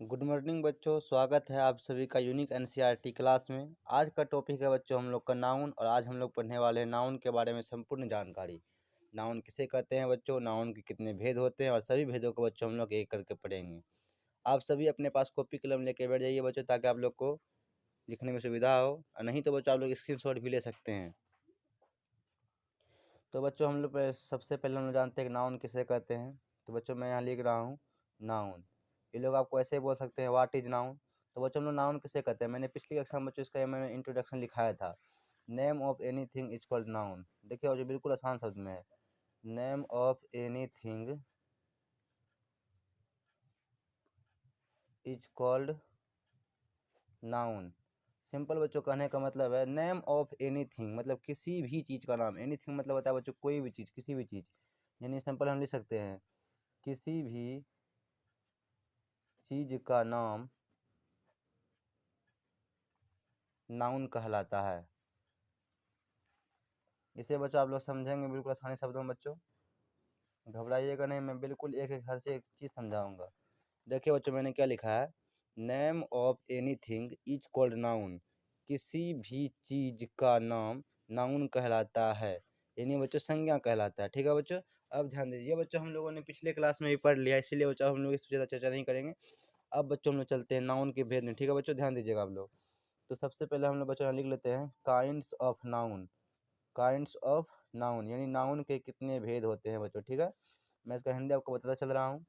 Good morning बच्चों, स्वागत है आप सभी का यूनिक एनसीईआरटी क्लास में। आज का टॉपिक है बच्चों हम लोग का नाउन, और आज हम लोग पढ़ने वाले हैं नाउन के बारे में संपूर्ण जानकारी। नाउन किसे कहते हैं बच्चों, नाउन के कितने भेद होते हैं, और सभी भेदों को बच्चों हम लोग एक करके पढ़ेंगे। आप सभी अपने पास कॉपी कलम लेके बैठ जाइए बच्चों, ताकि आप लोग को लिखने में सुविधा हो, और नहीं तो बच्चों आप लोग स्क्रीनशॉट भी ले सकते हैं। तो बच्चों हम लोग सबसे पहले हम लोग जानते हैं कि नाउन किसे कहते हैं। तो बच्चों मैं यहाँ लिख रहा हूँ नाउन। ये लोग आपको ऐसे बोल सकते हैं व्हाट इज नाउन। तो बच्चों हम लोग नाउन किसे कहते हैं, मैंने पिछली कक्षा में बच्चों इसका मैंने इंट्रोडक्शन लिखाया था। Name of anything is called noun. देखिए बच्चों बिल्कुल आसान शब्द में है, name of anything is called noun. Simple बच्चों कहने का मतलब है नेम ऑफ एनीथिंग, मतलब किसी भी चीज़ का नाम। एनीथिंग मतलब होता है बच्चों कोई भी चीज़, किसी भी चीज़। यानी सिंपल हम लिख सकते हैं किसी भी चीज़ का नाम नाउन कहलाता है। इसे बच्चों आप लोग समझेंगे बिल्कुल आसानी शब्दों में बच्चों, घबराइएगा नहीं, मैं बिल्कुल एक एक हर से एक चीज़ समझाऊंगा। देखिए बच्चों मैंने क्या लिखा है, name of anything is called noun. किसी भी चीज़ का नाम नाउन कहलाता है, यानी बच्चों संज्ञा कहलाता है। ठीक है बच्चों, अब ध्यान दीजिए बच्चों, हम लोगों ने पिछले क्लास में भी पढ़ लिया, इसीलिए बच्चों हम लोग इस पर ज़्यादा चर्चा नहीं करेंगे। अब बच्चों हम लोग चलते हैं नाउन के भेद में। ठीक है बच्चों, ध्यान दीजिएगा आप लोग। तो सबसे पहले हम लोग बच्चों लिख लेते हैं kinds of noun. Kinds of noun यानी नाउन के कितने भेद होते हैं बच्चों। ठीक है, मैं इसका हिंदी आपको बताता चल रहा हूँ।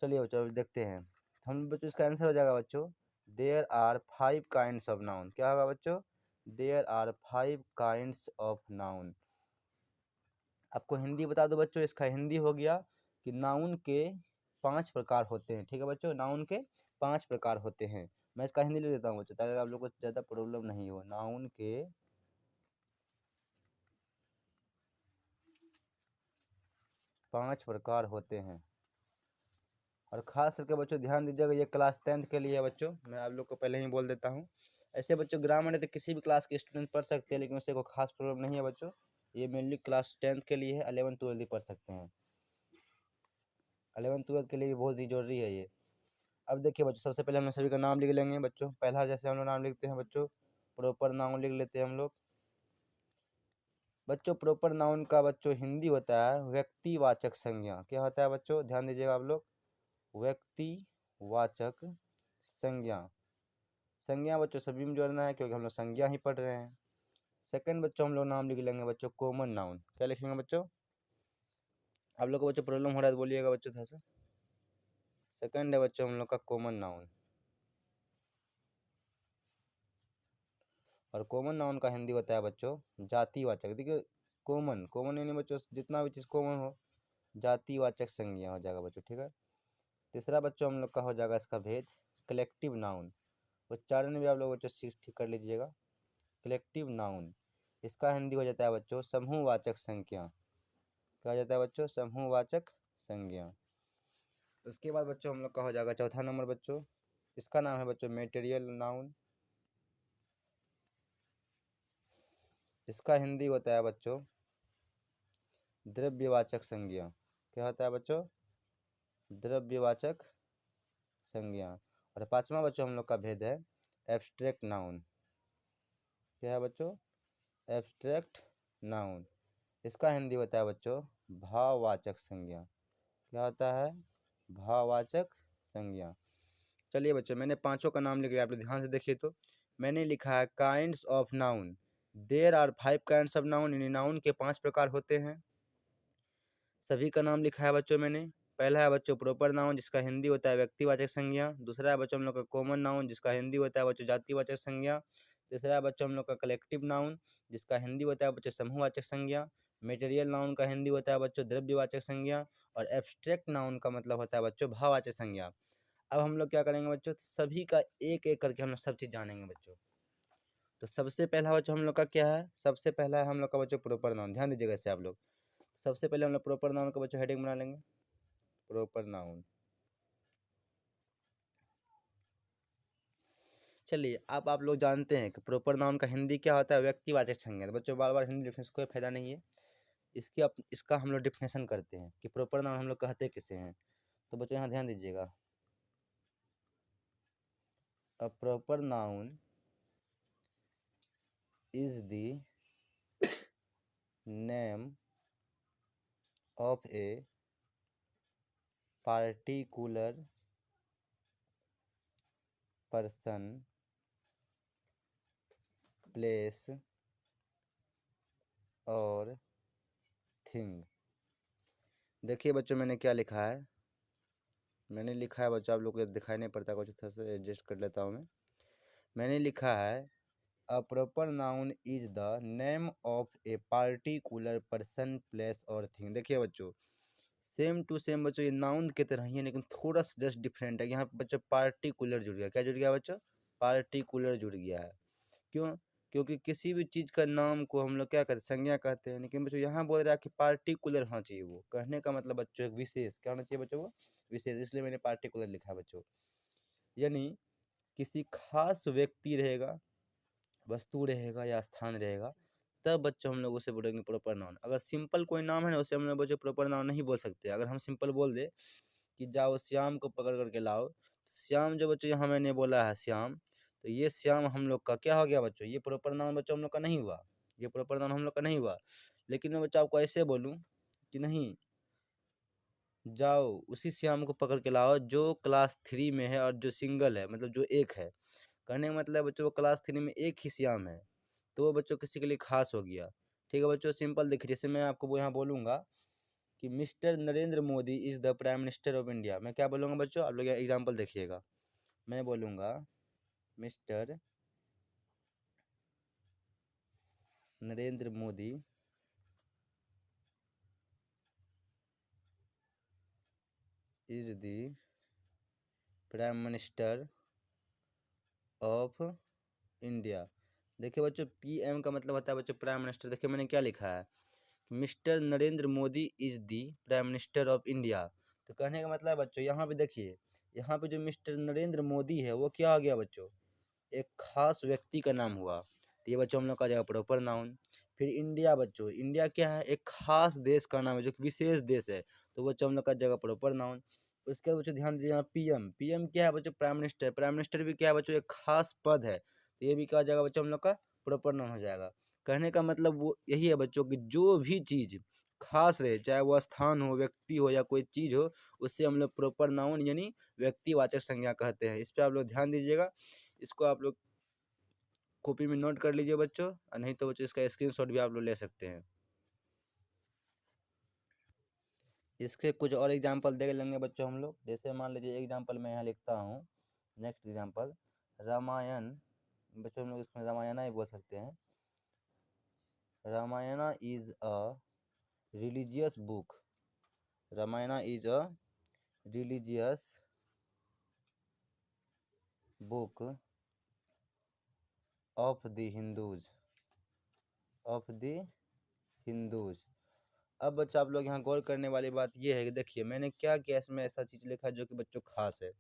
चलिए बच्चों अभी देखते हैं। हम बच्चों इसका आंसर हो जाएगा बच्चों, there are 5 kinds of noun. क्या होगा बच्चों, there are 5 kinds of noun. आपको हिंदी बता दो बच्चों, इसका हिंदी हो गया कि नाउन के 5 प्रकार होते हैं। ठीक है बच्चों, नाउन के 5 प्रकार होते हैं। मैं इसका हिंदी लिख देता हूँ बच्चों, ताकि आप लोग को ज़्यादा प्रॉब्लम नहीं हो। नाउन के 5 प्रकार होते हैं। और ख़ास करके बच्चों ध्यान दीजिएगा, ये क्लास 10th के लिए है बच्चों, मैं आप लोग को पहले ही बोल देता हूँ। ऐसे बच्चों ग्रामर है तो किसी भी क्लास के स्टूडेंट पढ़ सकते हैं, लेकिन उससे कोई खास प्रॉब्लम नहीं है बच्चों। ये मेनली क्लास 10th के लिए है, 11th 12th भी पढ़ सकते हैं। 11th 12th के लिए भी बहुत ही जरूरी है ये। अब देखिए बच्चों, सबसे पहले हम लोग सभी का नाम लिख लेंगे बच्चों। पहला जैसे हम लोग नाम लिखते हैं बच्चों, प्रॉपर नाउन लिख लेते हैं हम लोग। बच्चों प्रॉपर नाउन का बच्चों हिंदी होता है व्यक्तिवाचक संज्ञा। क्या होता है बच्चों, ध्यान दीजिएगा आप लोग, व्यक्तिवाचक संज्ञा। संज्ञा बच्चों सभी में जोड़ना है, क्योंकि हम लोग संज्ञा ही पढ़ रहे हैं। सेकंड बच्चों हम लोग नाम लिख लेंगे बच्चों कॉमन नाउन। क्या लिखेंगे बच्चों, आप लोग को बच्चों प्रॉब्लम हो रहा है तो बोलिएगा बच्चों थोड़ा सा। सेकंड है बच्चों हम लोग का कॉमन नाउन। और कॉमन नाउन का हिंदी होता है बच्चों जातिवाचक। देखिए कॉमन कॉमन यानी बच्चों जितना भी चीज़ कॉमन हो, जातिवाचक संज्ञा हो जाएगा बच्चों। ठीक है, तीसरा बच्चों हम लोग का हो जाएगा इसका भेद कलेक्टिव नाउन। उच्चारण भी आप लोग बच्चों ठीक कर लीजिएगा। कलेक्टिव नाउन, इसका हिंदी हो जाता है बच्चों समूहवाचक संज्ञा। क्या हो जाता है बच्चों, समूहवाचक संज्ञा। उसके बाद बच्चों हम लोग का हो जाएगा चौथा नंबर बच्चों, इसका नाम है बच्चों मेटेरियल नाउन। इसका हिंदी होता है बच्चों द्रव्यवाचक संज्ञा। क्या होता है बच्चों, द्रव्यवाचक संज्ञा। और पांचवा बच्चों हम लोग का भेद है एब्स्ट्रैक्ट नाउन। क्या है बच्चों, एब्स्ट्रैक्ट नाउन। इसका हिंदी होता है बच्चों भाववाचक संज्ञा। क्या होता है, भाववाचक संज्ञा। चलिए बच्चों मैंने पांचों का नाम लिख लिया, आप लोग ध्यान से देखिए। तो मैंने लिखा है kinds of noun, there are 5 kinds of noun, यानी नाउन के 5 प्रकार होते हैं। सभी का नाम लिखा है बच्चों मैंने। पहला है बच्चों प्रॉपर नाउन, जिसका हिंदी होता है व्यक्तिवाचक संज्ञा। दूसरा है बच्चों हम लोग का कॉमन नाउन, जिसका हिंदी होता है बच्चों जातिवाचक संज्ञा। तीसरा है बच्चों हम लोग का कलेक्टिव नाउन, जिसका हिंदी होता है बच्चों समूहवाचक संज्ञा। मेटेरियल नाउन का हिंदी होता है बच्चों द्रव्यवाचक संज्ञा। और एब्स्ट्रैक्ट नाउन का मतलब होता है बच्चों भाववाचक संज्ञा। अब हम लोग क्या करेंगे बच्चों, सभी का एक एक करके हम लोग सब चीज़ जानेंगे बच्चों। तो सबसे पहला बच्चों हम लोग का क्या है, सबसे पहला है हम लोग का बच्चों प्रॉपर नाउन। ध्यान दीजिएगा इससे आप लोग। सबसे पहले हम लोग प्रॉपर नाउन का बच्चों हेडिंग बना लेंगे, प्रॉपर नाउन। चलिए अब आप लोग जानते हैं कि प्रॉपर नाउन का हिंदी क्या होता है, व्यक्तिवाचक संज्ञा। तो बच्चों बार बार हिंदी लिखने से कोई फायदा नहीं है। इसका हम लोग डिफिनेशन करते हैं कि प्रॉपर नाउन हम लोग कहते किसे हैं। तो बच्चों यहाँ ध्यान दीजिएगा, A proper noun is the name of a particular person, place और थिंग। देखिए बच्चों मैंने क्या लिखा है, मैंने लिखा है बच्चों, आप लोग को दिखाई नहीं पड़ता, कुछ थोड़ा सा एडजस्ट कर लेता हूँ मैंने लिखा है a proper noun is the name of a particular person, place और थिंग। देखिए बच्चों सेम टू सेम बच्चों ये नाउन की तरह ही है, लेकिन थोड़ा सा जस्ट डिफरेंट है। यहाँ पे बच्चों पार्टिकुलर जुड़ गया, क्या जुड़ गया बच्चों? पार्टिकुलर जुड़ गया है। क्यों? क्योंकि किसी भी चीज़ का नाम को हम लोग क्या कहते हैं? संज्ञा कहते हैं, लेकिन बच्चों यहाँ बोल रहा है कि पार्टिकुलर होना चाहिए। वो कहने का मतलब बच्चों एक विशेष क्या होना चाहिए बच्चों? वो विशेष, इसलिए मैंने पार्टिकुलर लिखा है बच्चों। यानी किसी खास व्यक्ति रहेगा, वस्तु रहेगा या स्थान रहेगा, तब बच्चों हम लोग उसे बोलेंगे प्रॉपर नाउन। अगर सिंपल कोई नाम है ना, उसे हम लोग बच्चों प्रॉपर नाउन नहीं बोल सकते। अगर हम सिंपल बोल दे कि जाओ श्याम को पकड़ करके लाओ, तो श्याम जो बच्चों यहाँ मैंने बोला है श्याम, तो ये श्याम हम लोग का क्या हो गया बच्चों? ये प्रॉपर नाउन बच्चों हम लोग का नहीं हुआ, ये प्रॉपर नाउन हम लोग का नहीं हुआ। लेकिन मैं बच्चों आपको ऐसे बोलूँ कि नहीं, जाओ उसी श्याम को पकड़ के लाओ जो क्लास 3 में है और जो सिंगल है, मतलब जो एक है। कहने का मतलब बच्चों वो क्लास 3 में एक ही श्याम है, तो वो बच्चों किसी के लिए खास हो गया। ठीक है बच्चों, सिंपल देखिए, जैसे मैं आपको यहाँ बोलूँगा कि mister Narendra Modi is the prime minister of India, मैं क्या बोलूँगा बच्चों? आप लोग एग्जाम्पल देखिएगा, मैं बोलूँगा mister Narendra Modi is the prime minister of India. देखिए बच्चों PM का मतलब होता है बच्चों प्राइम मिनिस्टर। देखिए मैंने क्या लिखा है, mister Narendra Modi is the prime minister of India. तो कहने का मतलब है बच्चों, यहाँ पे देखिए, यहाँ पे जो मिस्टर नरेंद्र मोदी है वो क्या हो गया बच्चों? एक खास व्यक्ति का नाम हुआ, तो ये बच्चों हम लोग का जाएगा प्रॉपर नाउन। फिर इंडिया बच्चों, इंडिया क्या है? एक खास देश का नाम है, जो कि विशेष देश है, तो बच्चों हम लोग का जाएगा प्रॉपर नाउन। उसके बाद बच्चों ध्यान दीजिए यहाँ PM क्या है बच्चों? Prime minister. प्राइम मिनिस्टर भी क्या है बच्चों? एक खास पद है, तो ये भी क्या हो जाएगा बच्चों हम लोग का? प्रॉपर नाउन हो जाएगा। कहने का मतलब वो यही है बच्चों कि जो भी चीज़ खास रहे, चाहे वो स्थान हो, व्यक्ति हो या कोई चीज़ हो, उससे हम लोग प्रॉपर नाउन यानी व्यक्तिवाचक संज्ञा कहते हैं। इस पे आप लोग ध्यान दीजिएगा, इसको आप लोग कॉपी में नोट कर लीजिए बच्चों, और नहीं तो बच्चों इसका स्क्रीनशॉट भी आप लोग ले सकते हैं। इसके कुछ और एग्जांपल देख लेंगे बच्चों हम लोग। जैसे मान लीजिए एग्जांपल मैं यहाँ लिखता हूँ, नेक्स्ट एग्जांपल रामायण। बच्चों हम लोग इसमें रामायणा ही बोल सकते हैं। Ramayana is a religious book. Ramayana is a religious book of the Hindus, of the Hindus. अब बच्चा आप लोग यहाँ गौर करने वाली बात ये है कि देखिए मैंने क्या किया, इसमें ऐसा चीज़ लिखा है जो कि बच्चों खास है।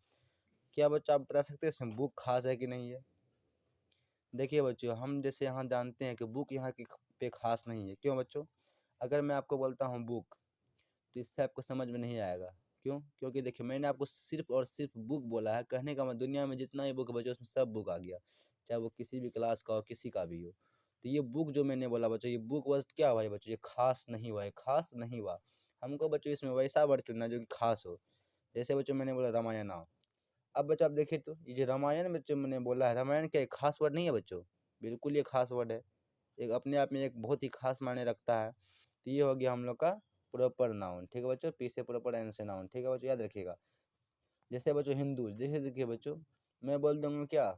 क्या बच्चा आप बता सकते हैं इसमें बुक खास है कि नहीं है? देखिए बच्चों, हम जैसे यहाँ जानते हैं कि बुक यहाँ की पे खास नहीं है। क्यों बच्चों? अगर मैं आपको बोलता हूँ बुक, तो इससे आपको समझ में नहीं आएगा। क्यों? क्योंकि देखिए मैंने आपको सिर्फ और सिर्फ बुक बोला है। कहने का मतलब दुनिया में जितना भी बुक है बच्चों, उसमें सब बुक आ गया, चाहे वो किसी भी क्लास का हो, किसी का भी हो। तो ये बुक जो मैंने बोला बच्चों, ये बुक वर्ड क्या हुआ है बच्चों? ये खास नहीं हुआ है, खास नहीं हुआ। हमको बच्चों इसमें वैसा वर्ड चुनना है जो कि खास हो। जैसे बच्चों मैंने बोला रामायणा। अब बच्चों आप देखिए तो ये जो रामायण बच्चों मैंने बोला है, रामायण क्या एक खास वर्ड नहीं है बच्चों? बिल्कुल ये खास वर्ड है, एक अपने आप में एक बहुत ही खास मायने रखता है। तो ये हो गया हम लोग का प्रॉपर नाउन। ठीक है बच्चों, पी से प्रॉपर, एन से नाउन। ठीक है बच्चों, याद रखिएगा। जैसे बच्चों हिंदू, जैसे देखिए बच्चों मैं बोल दूंगा क्या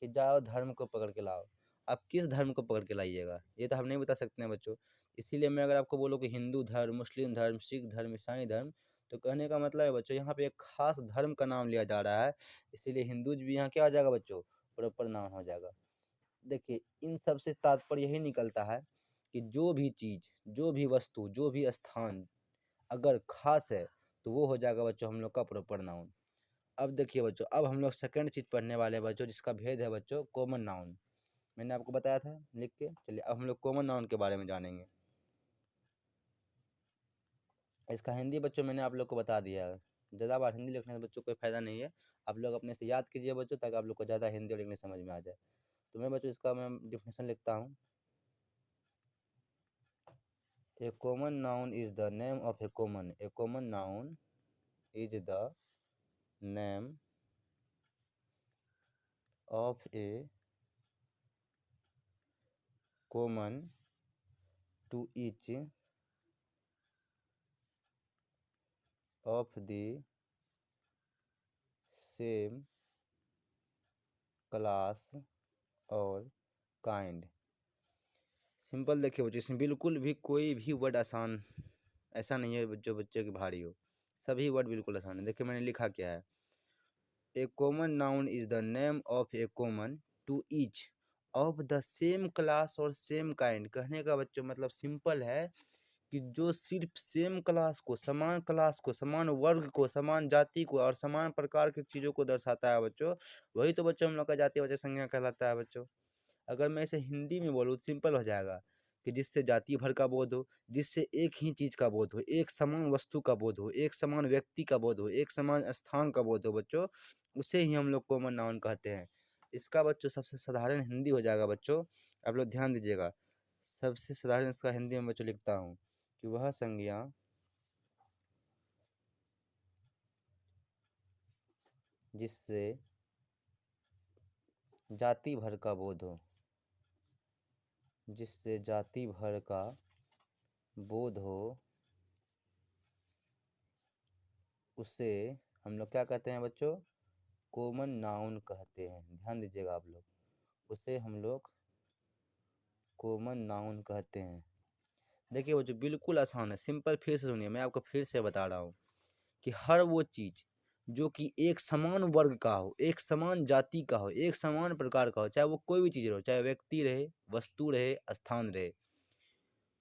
कि जाओ धर्म को पकड़ के लाओ। आप किस धर्म को पकड़ के लाइएगा ये तो हम नहीं बता सकते हैं बच्चों। इसीलिए मैं अगर आपको बोलूँ कि हिंदू धर्म, मुस्लिम धर्म, सिख धर्म, ईसाई धर्म, तो कहने का मतलब है बच्चों यहाँ पे एक खास धर्म का नाम लिया जा रहा है, इसीलिए हिंदूज भी यहाँ क्या हो जाएगा बच्चों? प्रॉपर नाउन हो जाएगा। देखिए इन सब से तात्पर्य यही निकलता है कि जो भी चीज़, जो भी वस्तु, जो भी स्थान अगर खास है, तो वो हो जाएगा बच्चों हम लोग का प्रॉपर नाउन। अब देखिए बच्चों, अब हम लोग सेकंड चीज़ पढ़ने वाले हैं बच्चों, जिसका भेद है बच्चों कॉमन नाउन। मैंने आपको बताया था लिख के, चलिए अब हम लोग कॉमन नाउन के बारे में जानेंगे। इसका हिंदी बच्चों मैंने आप लोग को बता दिया है। ज़्यादा बार हिंदी लिखने से बच्चों कोई फ़ायदा नहीं है। आप लोग अपने से याद कीजिए बच्चों, ताकि आप लोग को ज़्यादा हिंदी और इंग्लिश समझ में आ जाए। तो मैं बच्चों इसका मैं डेफिनेशन लिखता हूँ। A common noun is the name of a common. A common noun is the name of a common to each of the same class और काइंड। सिंपल देखिए बच्चों, इसमें बिल्कुल भी कोई भी वर्ड आसान ऐसा नहीं है जो बच्चे की भारी हो। सभी वर्ड बिल्कुल आसान है। देखिए मैंने लिखा क्या है, a common noun is the name of a common to each of the same class और सेम काइंड। कहने का बच्चों मतलब सिंपल है कि जो सिर्फ सेम क्लास को, समान वर्ग को, समान जाति को और समान प्रकार की चीज़ों को दर्शाता है बच्चों, वही तो बच्चों हम लोग का जातिवाचक संज्ञा कहलाता है बच्चों। अगर मैं इसे हिंदी में बोलूँ सिंपल हो जाएगा कि जिससे जाति भर का बोध हो, जिससे एक ही चीज़ का बोध हो, एक समान वस्तु का बोध हो, एक समान व्यक्ति का बोध हो, एक समान स्थान का बोध हो बच्चों, उसे ही हम लोग कॉमन नाउन कहते हैं। इसका बच्चों सबसे साधारण हिंदी हो जाएगा बच्चों, आप लोग ध्यान दीजिएगा। सबसे साधारण इसका हिंदी में बच्चों लिखता हूँ कि वह संज्ञा जिससे जाति भर का बोध हो, जिससे जाति भर का बोध हो, उसे हम लोग क्या कहते हैं बच्चों, कॉमन नाउन कहते हैं। ध्यान दीजिएगा आप लोग, उसे हम लोग कॉमन नाउन कहते हैं। देखिए बच्चों बिल्कुल आसान है, सिंपल। फिर से सुनिए, मैं आपको फिर से बता रहा हूँ कि हर वो चीज़ जो कि एक समान वर्ग का हो, एक समान जाति का हो, एक समान प्रकार का हो, चाहे वो कोई भी चीज़ रहो, चाहे व्यक्ति रहे, वस्तु रहे, स्थान रहे,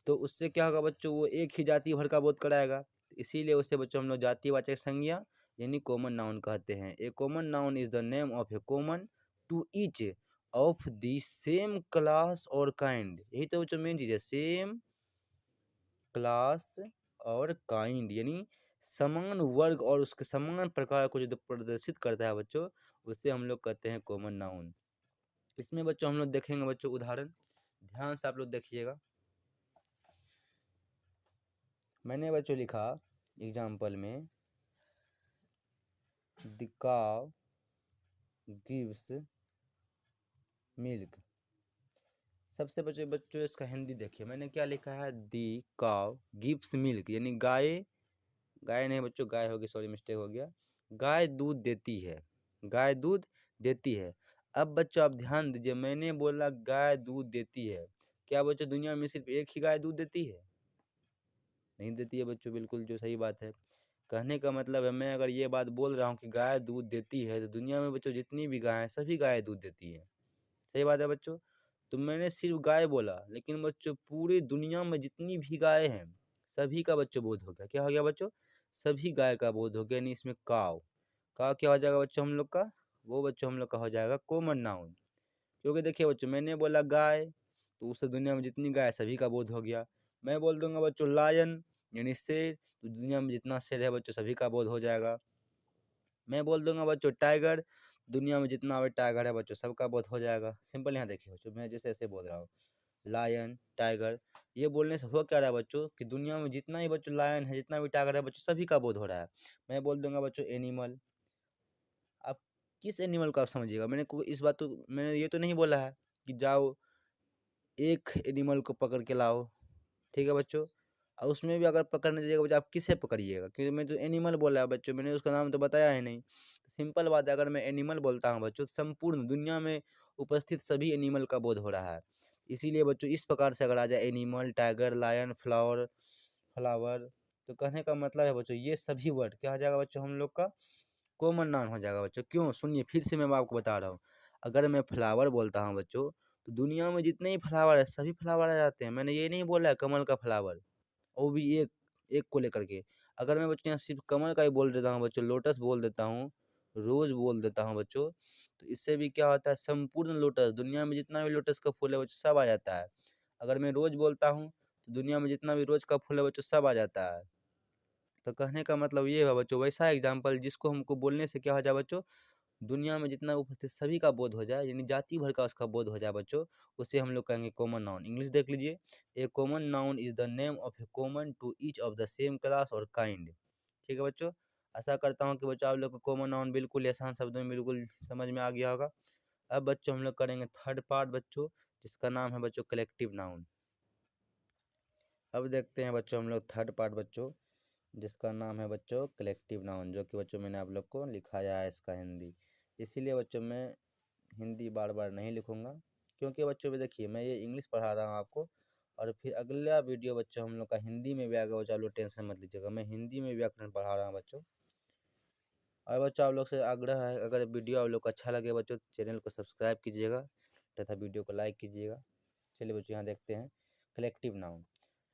तो उससे क्या होगा बच्चों, वो एक ही जाति भर का बोध कराएगा। इसीलिए उसे बच्चों हम लोग जातिवाचक संज्ञा यानी कॉमन नाउन कहते हैं। A common noun is the name of a common to each of the same class और काइंड। यही तो बच्चों मेन चीज़ है, सेम क्लास और काइंड, यानी समान वर्ग और उसके समान प्रकार को जो प्रदर्शित करता है बच्चों, उसे हम लोग कहते हैं कॉमन नाउन। इसमें बच्चों हम लोग देखेंगे बच्चों उदाहरण, ध्यान से आप लोग देखिएगा। मैंने बच्चों लिखा एग्जाम्पल में, द काव गिव्स मिल्क। सबसे बच्चों इसका हिंदी देखिए, मैंने क्या लिखा है, द काव गिव्स मिल्क, यानी गाय नहीं बच्चों, गाय होगी, सॉरी मिस्टेक हो गया, गाय दूध देती है, गाय दूध देती है। अब बच्चों आप ध्यान दीजिए, मैंने बोला गाय दूध देती है, क्या बच्चों दुनिया में सिर्फ एक ही गाय दूध देती है? नहीं देती है बच्चों, बिल्कुल जो सही बात है। कहने का मतलब है, मैं अगर ये बात बोल रहा हूँ कि गाय दूध देती है, तो दुनिया में बच्चों जितनी भी गाय हैं सभी गाय दूध देती है। सही बात है बच्चों। तो मैंने सिर्फ गाय बोला, लेकिन बच्चों पूरी दुनिया में जितनी भी गाय हैं सभी का बच्चों बोध हो गया। क्या हो गया बच्चों? सभी गाय का बोध हो गया, यानी इसमें काव का क्या हो जाएगा बच्चों हम लोग का, वो बच्चों हम लोग का हो जाएगा कॉमन नाउन। क्योंकि देखिए बच्चों मैंने बोला गाय, तो उससे दुनिया में जितनी गाय सभी का बोध हो गया। मैं बोल दूंगा बच्चों लायन यानी शेर, तो दुनिया में जितना शेर है बच्चों सभी का बोध हो जाएगा। मैं बोल दूंगा बच्चों टाइगर, दुनिया में जितना भी टाइगर है बच्चों सबका बोध हो जाएगा। सिंपल यहाँ देखिए बच्चों, मैं जैसे ऐसे बोल रहा हूँ लायन टाइगर, ये बोलने से हो क्या रहा है बच्चों कि दुनिया में जितना ही बच्चों लायन है, जितना भी टाइगर है बच्चों सभी का बोध हो रहा है। मैं बोल दूंगा बच्चों एनिमल, आप किस एनिमल को आप समझिएगा, इस बात तो मैंने ये तो नहीं बोला है कि जाओ एक एनिमल को पकड़ के लाओ, ठीक है बच्चों। और उसमें भी अगर पकड़ने जाइएगा बच्चों, आप किसे पकड़िएगा, क्योंकि मैं तो एनिमल बोला है बच्चों, मैंने उसका नाम तो बताया ही नहीं। सिंपल बात है, अगर मैं एनिमल बोलता हूँ बच्चों, संपूर्ण दुनिया में उपस्थित सभी एनिमल का बोध हो रहा है। इसीलिए बच्चों इस प्रकार से अगर आ जाए एनिमल, टाइगर, लायन, फ्लावर, तो कहने का मतलब है बच्चों ये सभी वर्ड क्या हो जाएगा बच्चों हम लोग का कॉमन नाउन हो जाएगा बच्चों। क्यों? सुनिए फिर से मैं आपको बता रहा हूँ। अगर मैं फ्लावर बोलता हूँ बच्चों, तो दुनिया में जितने ही फ्लावर है सभी फ्लावर आ जाते हैं। मैंने ये नहीं बोला है कमल का फ्लावर, वो भी एक एक को लेकर के। अगर मैं बच्चों यहाँ सिर्फ कमल का ही बोल देता हूँ बच्चों, लोटस बोल देता हूँ, रोज बोल देता हूँ बच्चों, तो इससे भी क्या होता है, संपूर्ण लोटस, दुनिया में जितना भी लोटस का फूल है बच्चों सब आ जाता है। अगर मैं रोज बोलता हूँ तो दुनिया में जितना भी रोज का फूल है बच्चों सब आ जाता है। तो कहने का मतलब ये है बच्चों, वैसा एग्जाम्पल जिसको हमको बोलने से क्या हो जाए बच्चों, दुनिया में जितना उपस्थित सभी का बोध हो जाए, यानी जाति भर का उसका बोध हो जाए बच्चों, उसे हम लोग कहेंगे कॉमन नाउन। इंग्लिश देख लीजिए, a common noun is the name of a common to each of the same class और काइंड। ठीक है बच्चों, आशा करता हूँ कि बच्चों आप लोग को कॉमन नाउन बिल्कुल आसान शब्दों में बिल्कुल समझ में आ गया होगा। अब बच्चों हम लोग करेंगे थर्ड पार्ट बच्चों, जिसका नाम है बच्चों कलेक्टिव नाउन। अब देखते हैं बच्चों हम लोग थर्ड पार्ट बच्चों, जिसका नाम है बच्चों कलेक्टिव नाउन, जो कि बच्चों मैंने आप लोग को लिखाया है इसका हिंदी। इसीलिए बच्चों मैं हिंदी बार बार नहीं लिखूंगा, क्योंकि बच्चों भी देखिए मैं ये इंग्लिश पढ़ा रहा हूँ आपको, और फिर अगला वीडियो बच्चों हम लोग का हिंदी में भी आएगा। बच्चों आप लोग टेंशन मत लीजिएगा, मैं हिंदी में व्याकरण पढ़ा रहा हूँ बच्चों। और बच्चों आप लोग से आग्रह है, अगर वीडियो आप लोग को अच्छा लगे बच्चों, चैनल को सब्सक्राइब कीजिएगा तथा वीडियो को लाइक कीजिएगा। चलिए बच्चों यहाँ देखते हैं कलेक्टिव नाउन।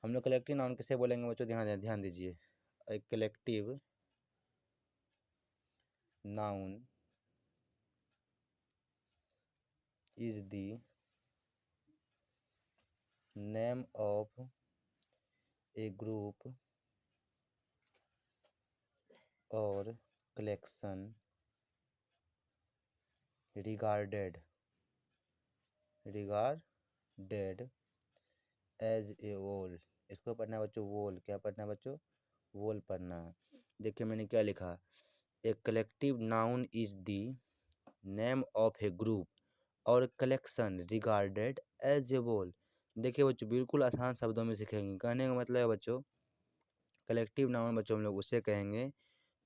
हम लोग कलेक्टिव नाउन किसे बोलेंगे बच्चों, ध्यान ध्यान दीजिए। एक collective noun is the name of a group or collection regarded as a whole। इसको पढ़ना है बच्चों whole। क्या पढ़ना है बच्चों, whole पढ़ना है। देखिए मैंने क्या लिखा, a collective noun is the name of a group और collection regarded as a whole। देखिए बच्चों बिल्कुल आसान शब्दों में सीखेंगे। कहने का मतलब है बच्चों, कलेक्टिव नाउन बच्चों हम लोग उसे कहेंगे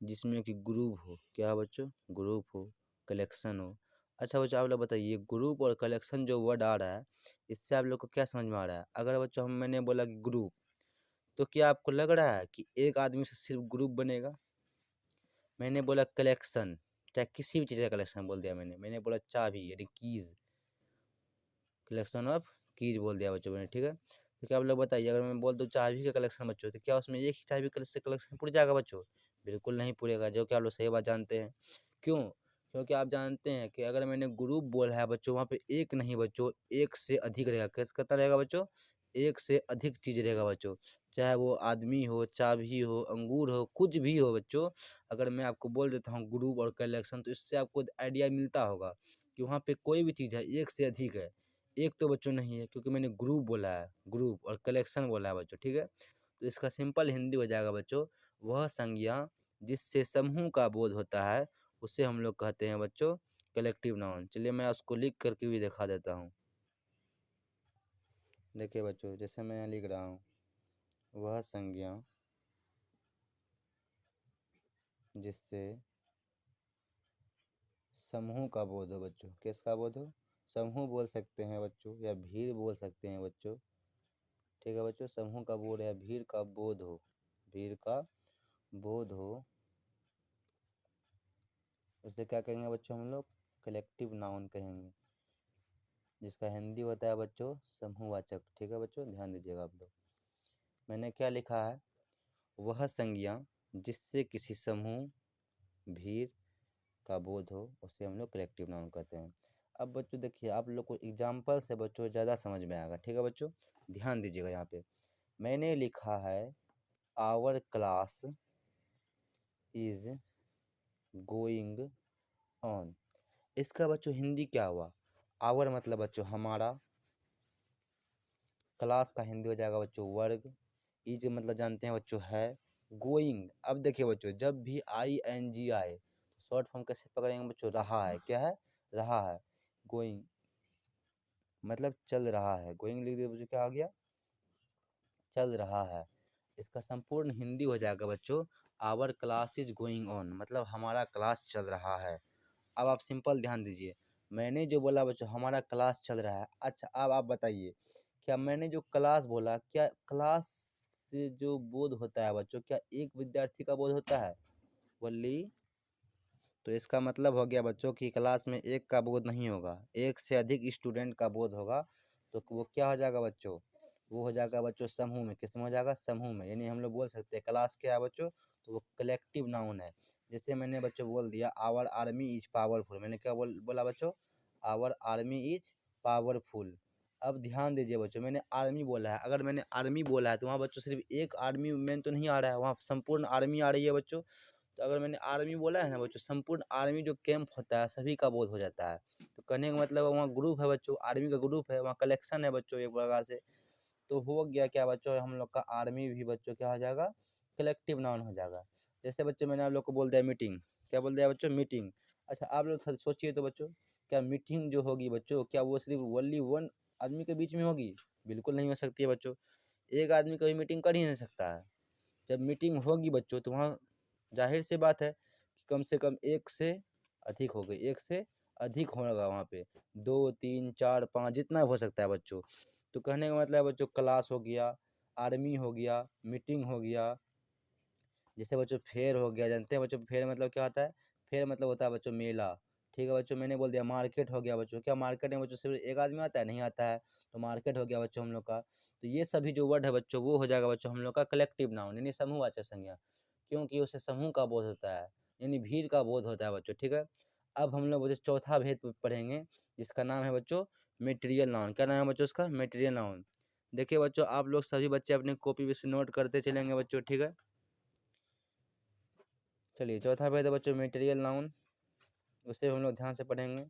जिसमें कि ग्रुप हो। क्या बच्चों, ग्रुप हो, कलेक्शन हो। अच्छा बच्चों आप लोग बताइए, ग्रुप और कलेक्शन जो वर्ड आ रहा है, इससे आप लोग को क्या समझ में आ रहा है? अगर बच्चों मैंने बोला कि ग्रुप, तो क्या आपको लग रहा है कि एक आदमी से सिर्फ ग्रुप बनेगा? मैंने बोला कलेक्शन, चाहे किसी भी चीज़ का कलेक्शन बोल दिया मैंने बोला चाबी यानी कीज, कलेक्शन ऑफ कीज बोल दिया बच्चों मैंने, ठीक है। तो क्या आप लोग बताइए, अगर मैं बोल दूँ चाबी का कलेक्शन बच्चों, तो क्या उसमें एक ही चाबी से कलेक्शन पूरा जाएगा बच्चों? बिल्कुल नहीं पूरेगा, जो कि आप लोग सही बात जानते हैं। क्यों? क्योंकि आप जानते हैं कि अगर मैंने ग्रुप बोला है बच्चों, वहाँ पे एक नहीं बच्चों, एक से अधिक रहेगा। कैसे कितना रहेगा बच्चों? एक से अधिक चीज़ रहेगा बच्चों, चाहे वो आदमी हो, चाबी हो, अंगूर हो, कुछ भी हो बच्चों। अगर मैं आपको बोल देता हूँ ग्रुप और कलेक्शन, तो इससे आपको आइडिया मिलता होगा कि वहाँ पे कोई भी चीज़ है एक से अधिक है। एक तो बच्चों नहीं है, क्योंकि मैंने ग्रुप बोला है, ग्रुप और कलेक्शन बोला है बच्चों, ठीक है। तो इसका सिंपल हिंदी हो जाएगा बच्चों, वह संज्ञा जिससे समूह का बोध होता है, उसे हम लोग कहते हैं बच्चों कलेक्टिव नाउन। चलिए मैं उसको लिख करके भी दिखा देता हूँ। देखिए बच्चों, जैसे मैं यहाँ लिख रहा हूँ, वह संज्ञा जिससे समूह का बोध हो बच्चों। किसका बोध हो? समूह बोल सकते हैं बच्चों, या भीड़ बोल सकते हैं बच्चों, ठीक है बच्चों। समूह का बोध या भीड़ का बोध हो, भीड़ का बोध हो, उसे क्या कहेंगे बच्चों हम लोग? कलेक्टिव नाउन कहेंगे, जिसका हिंदी होता है बच्चों समूहवाचक। ठीक है बच्चों, ध्यान दीजिएगा आप लोग। मैंने क्या लिखा है, वह संज्ञा जिससे किसी समूह, भीड़ का बोध हो, उसे हम लोग कलेक्टिव नाउन कहते हैं। अब बच्चों देखिए, आप लोग को एग्जाम्पल से बच्चों ज़्यादा समझ में आएगा, ठीक है बच्चों। ध्यान दीजिएगा यहाँ पे मैंने लिखा है our class is going on. इसका बच्चों हिंदी क्या हुआ? आवर मतलब बच्चों हमारा, क्लास का हिंदी हो जाएगा बच्चों वर्ग, इज मतलब जानते हैं बच्चों है, गोइंग। अब देखिए बच्चों, जब भी ING आए तो शॉर्ट फॉर्म कैसे पकड़ेंगे बच्चों? रहा है। क्या है? रहा है। गोइंग मतलब चल रहा है, गोइंग लिख दिए बच्चों, क्या आ गया? चल रहा है। इसका संपूर्ण हिंदी हो जाएगा बच्चों our class is going on, मतलब हमारा क्लास चल रहा है। अब आप सिंपल ध्यान दीजिए, मैंने जो बोला बच्चों हमारा क्लास चल रहा है। अच्छा अब आप बताइए, क्या मैंने जो क्लास बोला, क्या क्लास से जो बोध होता है बच्चों, क्या एक विद्यार्थी का बोध होता है? बोली, तो इसका मतलब हो गया बच्चों कि क्लास में एक का बोध नहीं होगा, एक से अधिक स्टूडेंट का बोध होगा। तो वो क्या हो जाएगा बच्चों? वो हो जाएगा बच्चों समूह में। किस में हो जाएगा? समूह में। यानी हम लोग बोल सकते हैं क्लास क्या है बच्चों, तो वो कलेक्टिव नाउन है। जैसे मैंने बच्चों बोल दिया आवर आर्मी इज पावरफुल, मैंने क्या बोला बच्चों? Our army is powerful. अब ध्यान दीजिए बच्चों, मैंने आर्मी बोला है, अगर मैंने आर्मी बोला है तो वहाँ बच्चों सिर्फ एक आर्मी मैन तो नहीं आ रहा है, वहाँ संपूर्ण आर्मी आ रही है बच्चों। तो अगर मैंने आर्मी बोला है ना बच्चों, संपूर्ण आर्मी जो कैंप होता है सभी का बोध हो जाता है। तो कहने का मतलब वहाँ ग्रुप है बच्चों, आर्मी का ग्रुप है, वहाँ कलेक्शन है बच्चों एक प्रकार से। तो हो गया क्या बच्चों, हम लोग का आर्मी भी बच्चों क्या हो जाएगा, कलेक्टिव नाउन हो जाएगा। जैसे बच्चों मैंने आप लोग को बोल दिया मीटिंग, क्या बोल दिया बच्चों, मीटिंग। अच्छा आप लोग सोचिए तो बच्चों, क्या मीटिंग जो होगी बच्चों, क्या वो सिर्फ ओनली वन आदमी के बीच में होगी? बिल्कुल नहीं हो सकती है बच्चों। एक आदमी कभी मीटिंग कर ही नहीं सकता है। जब मीटिंग होगी बच्चों तो वहाँ जाहिर सी बात है कि कम से कम एक से अधिक हो गई, एक से अधिक होगा वहाँ पे, 2 3 4 5 जितना हो सकता है बच्चों। तो कहने का मतलब बच्चों क्लास हो गया, आर्मी हो गया, मीटिंग हो गया, जैसे बच्चों फेयर हो गया। जानते हैं बच्चों फेयर मतलब क्या होता है? फेयर मतलब होता है बच्चों मेला। ठीक है बच्चों, मैंने बोल दिया मार्केट हो गया बच्चों, क्या मार्केट में बच्चों सिर्फ एक आदमी आता है? नहीं आता है। तो मार्केट हो गया बच्चों हम लोग का। तो ये सभी जो वर्ड है बच्चों वो हो जाएगा बच्चों हम लोग का कलेक्टिव नाउन यानी समूहवाचक संज्ञा, क्योंकि उससे समूह का बोध होता है, यानी भीड़ का बोध होता है बच्चों। ठीक है, अब हम लोग बच्चों चौथा भेद पढ़ेंगे जिसका नाम है बच्चों मेटेरियल नाउन। क्या नाम है बच्चों उसका? Material noun. देखिए बच्चों, आप लोग सभी बच्चे अपने कॉपी पे से नोट करते चलेंगे बच्चों। ठीक है, चलिए चौथा भेद है बच्चों मेटेरियल नाउन, उसे हम लोग ध्यान से पढ़ेंगे।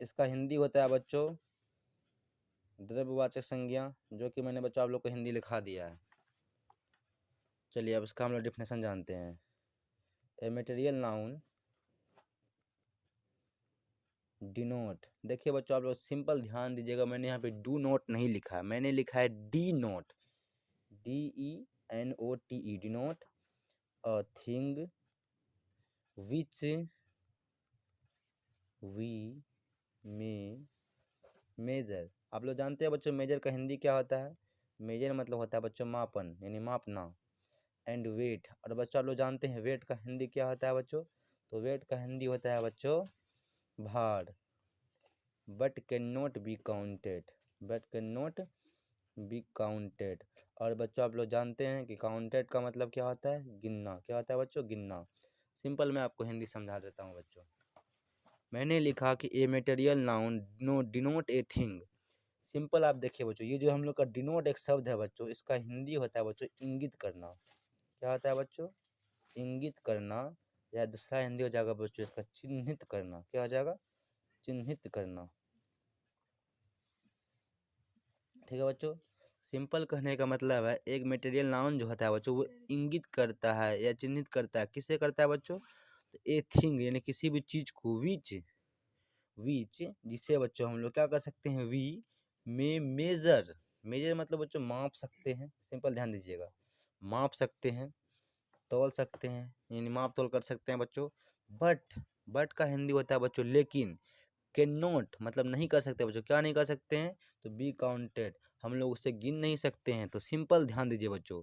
इसका हिंदी होता है बच्चों द्रव्यवाचक संज्ञा, जो कि मैंने बच्चों आप लोग को हिंदी लिखा दिया है। चलिए अब इसका हम लोग डिफिनेशन जानते हैं। ए मेटेरियल नाउन डिनोट, देखिए बच्चों आप लोग सिंपल ध्यान दीजिएगा, मैंने यहाँ पे डू नोट नहीं लिखा है, मैंने लिखा है denote, DENOTE, denote a thing which we may measure. आप लोग जानते हैं बच्चों मेजर का हिंदी क्या होता है? मेजर मतलब होता है बच्चों मापन यानी मापना। एंड वेट, और बच्चों आप लोग जानते हैं वेट का हिंदी क्या होता है बच्चों? तो वेट का हिंदी होता है बच्चों भार। But can not be counted, but can not be counted. और बच्चों आप लोग जानते हैं कि काउंटेड का मतलब क्या होता है? गिनना। क्या होता है बच्चों? गिनना। सिंपल मैं आपको हिंदी समझा देता हूँ बच्चों। मैंने लिखा कि a material noun no denote a thing. Simple आप देखिए बच्चों, ये जो हम लोग का डिनोट एक शब्द है बच्चों, इसका हिंदी होता है बच्चों इंगित करना। क्या होता है बच्चों? इंगित करना। या दूसरा हिंदी हो जाएगा बच्चों इसका चिन्हित करना। क्या हो जाएगा? चिन्हित करना। ठीक है बच्चों, सिंपल कहने का मतलब है एक मटेरियल नाउन जो होता है बच्चों वो इंगित करता है या चिन्हित करता है। किसे करता है बच्चों? तो ए थिंग यानी किसी भी चीज को, विच विच जिसे बच्चों हम लोग क्या कर सकते हैं? वी में मेजर, मेजर मतलब बच्चों माप सकते हैं। सिंपल ध्यान दीजिएगा, माप सकते हैं, तौल सकते हैं, यानी माप तौल कर सकते हैं बच्चों। बट का हिंदी होता है बच्चों लेकिन। कैन नॉट मतलब नहीं कर सकते बच्चों। क्या नहीं कर सकते हैं? तो बी काउंटेड, हम लोग उसे गिन नहीं सकते हैं। तो सिंपल ध्यान दीजिए बच्चों,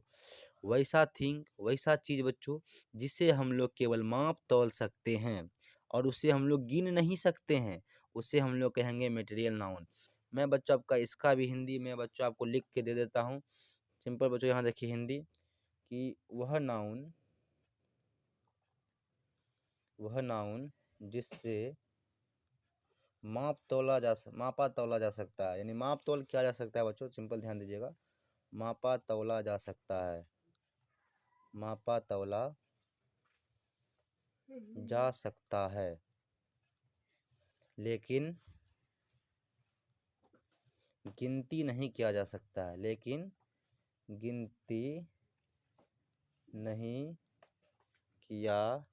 वैसा थिंग वैसा चीज बच्चों जिसे हम लोग केवल माप तौल सकते हैं और उसे हम लोग गिन नहीं सकते हैं, उसे हम लोग कहेंगे मटेरियल नाउन। मैं बच्चों आपका इसका भी हिंदी में बच्चों आपको लिख के दे देता हूँ। सिंपल बच्चों यहाँ देखिए हिंदी कि वह नाउन जिससे मापा तौला जा सकता है, यानी माप तौल किया जा सकता है बच्चों। सिंपल ध्यान दीजिएगा, मापा तौला जा सकता है, मापा तौला जा सकता है, लेकिन गिनती नहीं किया जा सकता है, लेकिन गिनती नहीं किया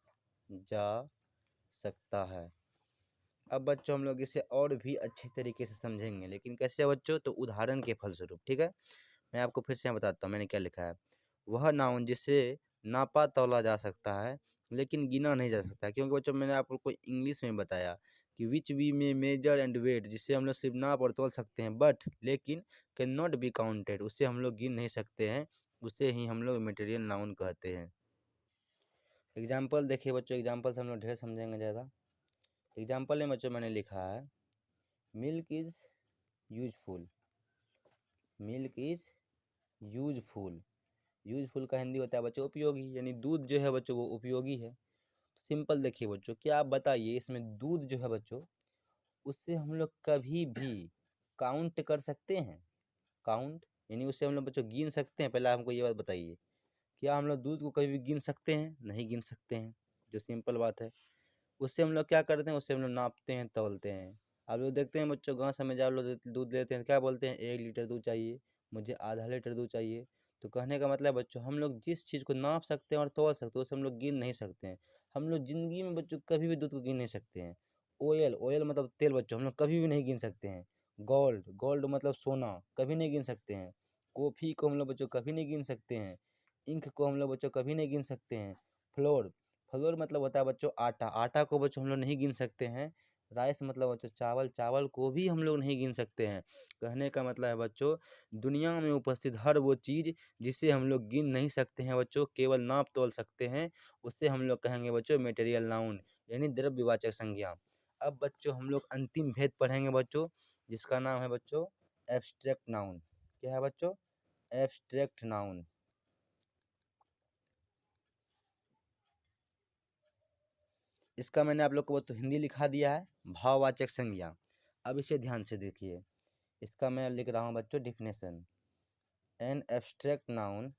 जा सकता है। अब बच्चों हम लोग इसे और भी अच्छे तरीके से समझेंगे, लेकिन कैसे बच्चों? तो उदाहरण के फलस्वरूप। ठीक है, मैं आपको फिर से यहाँ बताता हूँ मैंने क्या लिखा है। वह नाउन जिसे नापा तौला जा सकता है लेकिन गिना नहीं जा सकता, क्योंकि बच्चों मैंने आपको इंग्लिश में बताया कि विच वी में मेजर एंड वेट, जिससे हम लोग सिर्फ नाप और तौल सकते हैं, बट लेकिन कैन नॉट बी काउंटेड, उससे हम लोग गिन नहीं सकते हैं, उसे ही हम लोग मटेरियल नाउन कहते हैं। एग्जाम्पल देखिए बच्चों, एग्जाम्पल से हम लोग ढेर समझेंगे ज़्यादा। एग्जाम्पल में बच्चों मैंने लिखा है milk is useful, milk is useful. Useful का हिंदी होता है बच्चों उपयोगी, यानी दूध जो है बच्चों वो उपयोगी है। सिंपल देखिए बच्चों, क्या आप बताइए इसमें दूध जो है बच्चों उससे हम लोग कभी भी काउंट कर सकते हैं? काउंट यानी उससे हम लोग बच्चों गिन सकते हैं? पहले हमको ये बात बताइए, क्या हम लोग दूध को कभी भी गिन सकते हैं? नहीं गिन सकते हैं, जो सिंपल बात है। उससे हम लोग क्या करते हैं? उससे हम लोग नापते हैं, तौलते हैं। आप लोग देखते हैं बच्चों, गाँव समय जब आप लोग दूध लेते हैं क्या बोलते हैं? 1 लीटर दूध चाहिए, मुझे आधा लीटर दूध चाहिए। तो कहने का मतलब बच्चों, हम लोग जिस चीज़ को नाप सकते हैं और तौल सकते हैं उसे हम लोग गिन नहीं सकते हैं। हम लोग ज़िंदगी में बच्चों कभी भी दूध को गिन नहीं सकते हैं। ऑयल, ऑयल मतलब तेल बच्चों, हम लोग कभी भी नहीं गिन सकते हैं। गोल्ड, गोल्ड मतलब सोना, कभी नहीं गिन सकते हैं। कॉफ़ी को हम लोग बच्चों कभी नहीं गिन सकते हैं। इंक को हम लोग बच्चों कभी नहीं गिन सकते हैं। फ्लोर, फ्लोर मतलब होता है बच्चों आटा, आटा को बच्चों हम लोग नहीं गिन सकते हैं। राइस मतलब बच्चों चावल, चावल को भी हम लोग नहीं गिन सकते हैं। कहने का मतलब है बच्चों, दुनिया में उपस्थित हर वो चीज़ जिसे हम लोग गिन नहीं सकते हैं बच्चों, केवल नाप तोल सकते हैं, उसे हम लोग कहेंगे बच्चों मटेरियल नाउन, यानी द्रव्यवाचक संज्ञा। अब बच्चों हम लोग अंतिम भेद पढ़ेंगे बच्चों, जिसका नाम है बच्चों एब्स्ट्रैक्ट नाउन। क्या है बच्चों? Abstract noun. इसका मैंने आप लोग को तो हिंदी लिखा दिया है, भाववाचक संज्ञा। अब इसे ध्यान से देखिए, इसका मैं लिख रहा हूँ बच्चों definition. N abstract noun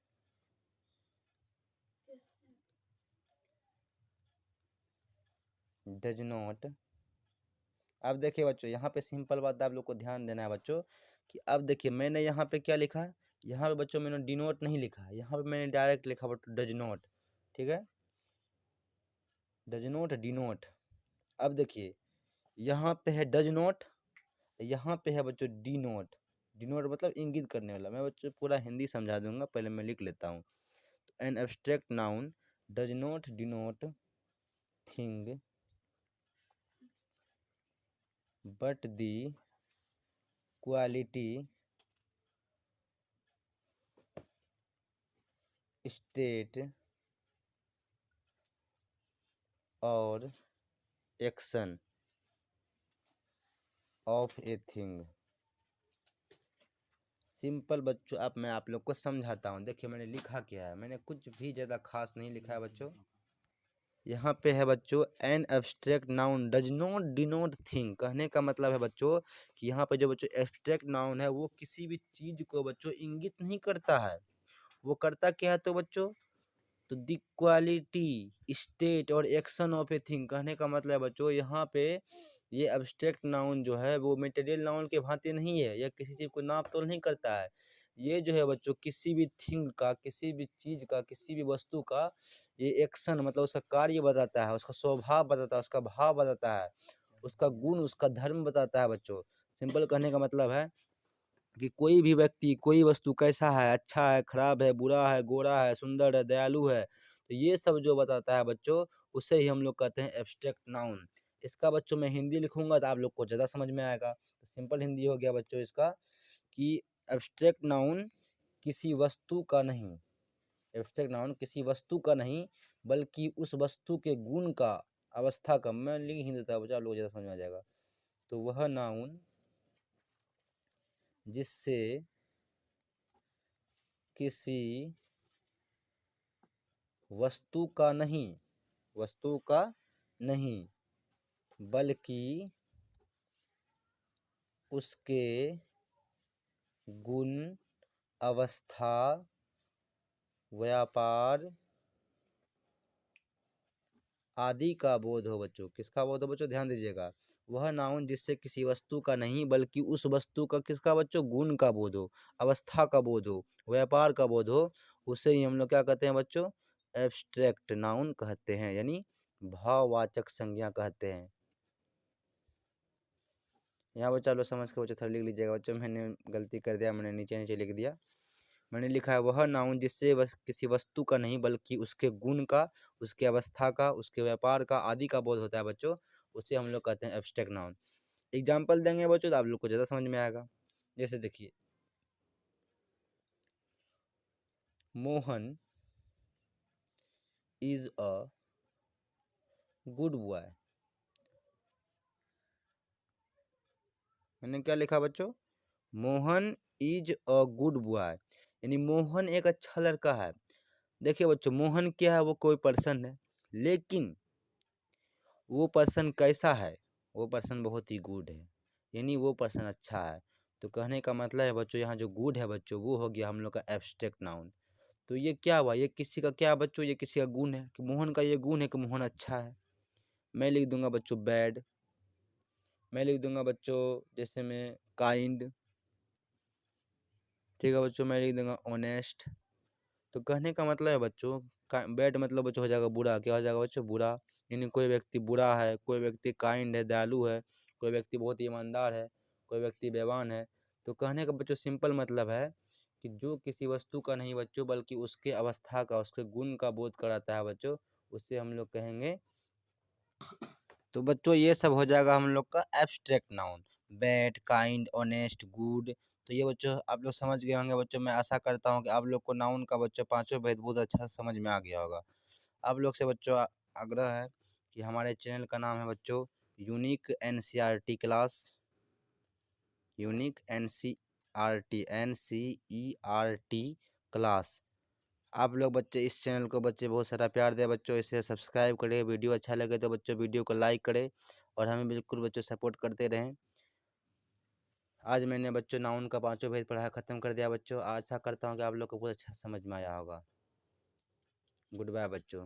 does not. अब देखिए बच्चों, यहाँ पे सिंपल बात आप लोग को ध्यान देना है बच्चों, कि अब देखिए मैंने यहाँ पे क्या लिखा है, यहाँ पे बच्चों मैंने डिनोट नहीं लिखा है, यहाँ पे मैंने डायरेक्ट लिखा बच्चों डज नॉट। ठीक है, डज नॉट, डिनोट। अब देखिए यहाँ पे है डज नॉट, यहाँ पे है बच्चों डी नोट। डी नोट मतलब इंगित करने वाला। मैं बच्चों पूरा हिंदी समझा दूंगा, पहले मैं लिख लेता हूँ। तो an abstract noun does not denote thing but the quality, state और action of a thing. Simple बच्चों, अब मैं आप लोग को समझाता हूँ। देखिए मैंने लिखा क्या है, मैंने कुछ भी ज़्यादा खास नहीं लिखा है बच्चों। यहाँ पे है बच्चों N abstract noun does not denote thing. कहने का मतलब है बच्चों कि यहाँ पे जो बच्चों एब्स्ट्रैक्ट नाउन है वो किसी भी चीज़ को बच्चों इंगित नहीं करता है। वो करता क्या है तो बच्चों, तो दी क्वालिटी, स्टेट और एक्शन ऑफ ए थिंग। कहने का मतलब है बच्चों, यहाँ पे ये एब्स्ट्रैक्ट नाउन जो है वो मटेरियल नाउन के भांति नहीं है, या किसी चीज़ को नाप तोल नहीं करता है। ये जो है बच्चों किसी भी थिंग का, किसी भी चीज़ का, किसी भी वस्तु का ये एक्शन मतलब उसका कार्य बताता है, उसका स्वभाव बताता है, उसका भाव बताता है, उसका गुण, उसका धर्म बताता है बच्चों। सिंपल कहने का मतलब है कि कोई भी व्यक्ति, कोई वस्तु कैसा है, अच्छा है, खराब है, बुरा है, गोरा है, सुंदर है, दयालु है, तो ये सब जो बताता है बच्चों, उसे ही हम लोग कहते हैं एब्स्ट्रैक्ट नाउन। इसका बच्चों मैं हिंदी लिखूंगा तो आप लोग को ज़्यादा समझ में आएगा। तो सिंपल हिंदी हो गया बच्चों इसका, कि एब्स्ट्रैक्ट नाउन किसी वस्तु का नहीं, एब्स्ट्रैक्ट नाउन किसी वस्तु का नहीं, बल्कि उस वस्तु के गुण का, अवस्था का, मैं लिख ही देता बच्चा, लोग ज़्यादा समझ में आ जाएगा। तो वह नाउन जिससे किसी वस्तु का नहीं, वस्तु का नहीं, बल्कि उसके गुण, अवस्था, व्यापार आदि का बोध हो बच्चों। किसका बोध हो बच्चों? ध्यान दीजिएगा। वह नाउन जिससे किसी वस्तु का नहीं, बल्कि उस वस्तु का किसका बच्चों? गुण का बोध हो, अवस्था का बोध हो, व्यापार का बोध हो, उसे ही हम लोग क्या कहते हैं बच्चों? एब्स्ट्रैक्ट नाउन कहते हैं, यानी भाववाचक संज्ञा कहते हैं। यहाँ बच्चा लोग समझ के बच्चों थोड़ा लिख लीजिएगा बच्चों, मैंने गलती कर दिया, मैंने नीचे नीचे लिख दिया। मैंने लिखा है वह नाउन जिससे किसी वस्तु का नहीं, बल्कि उसके गुण का, उसके अवस्था का, उसके व्यापार का आदि का बोध होता है बच्चों, उसे हम लोग कहते हैं एब्स्ट्रैक्ट नाउन। एग्जाम्पल देंगे बच्चों तो आप लोग को ज़्यादा समझ में आएगा। जैसे देखिए, Mohan is a good boy. मैंने क्या लिखा बच्चों? Mohan is a good boy, यानी मोहन एक अच्छा लड़का है। देखिए बच्चों, मोहन क्या है? वो कोई पर्सन है, लेकिन वो पर्सन कैसा है? वो पर्सन बहुत ही गुड है, यानी वो पर्सन अच्छा है। तो कहने का मतलब है बच्चों यहाँ जो गुड है बच्चों वो हो गया हम लोग का एब्स्ट्रैक्ट नाउन। तो ये क्या हुआ, ये किसी का क्या बच्चों, ये किसी का गुण है कि मोहन का ये गुण है कि मोहन अच्छा है। मैं लिख दूंगा बच्चों बैड। मैं लिख दूंगा बच्चों जैसे में काइंड। ठीक है बच्चों, मैं लिख दूंगा ऑनेस्ट। तो कहने का मतलब है बच्चों बैड मतलब बच्चों हो जाएगा बुरा। क्या हो जाएगा बच्चों, बुरा। यानी कोई व्यक्ति बुरा है, कोई व्यक्ति काइंड है, दयालु है, कोई व्यक्ति बहुत ही ईमानदार है, कोई व्यक्ति बेईमान है। तो कहने का बच्चों सिंपल मतलब है कि जो किसी वस्तु का नहीं बच्चों बल्कि उसके अवस्था का, उसके गुण का बोध कराता है बच्चों, उससे हम लोग कहेंगे। तो बच्चों ये सब हो जाएगा हम लोग का abstract noun, bad, kind, honest, good. तो ये बच्चों आप लोग समझ गए होंगे बच्चों। मैं आशा करता हूँ कि आप लोग को नाउन का बच्चों पांचों भेद बहुत अच्छा समझ में आ गया होगा। आप लोग से बच्चों आग्रह है कि हमारे चैनल का नाम है बच्चों unique NCERT class. Unique NCERT class. आप लोग बच्चे इस चैनल को बच्चे बहुत सारा प्यार दे बच्चों, इसे सब्सक्राइब करें। वीडियो अच्छा लगे तो बच्चों वीडियो को लाइक करें और हमें बिल्कुल बच्चों सपोर्ट करते रहें। आज मैंने बच्चों नाउन का पांचों भेद पढ़ाया ख़त्म कर दिया बच्चों। आशा करता हूँ कि आप लोग को बहुत अच्छा समझ में आया होगा। गुड बाय बच्चों।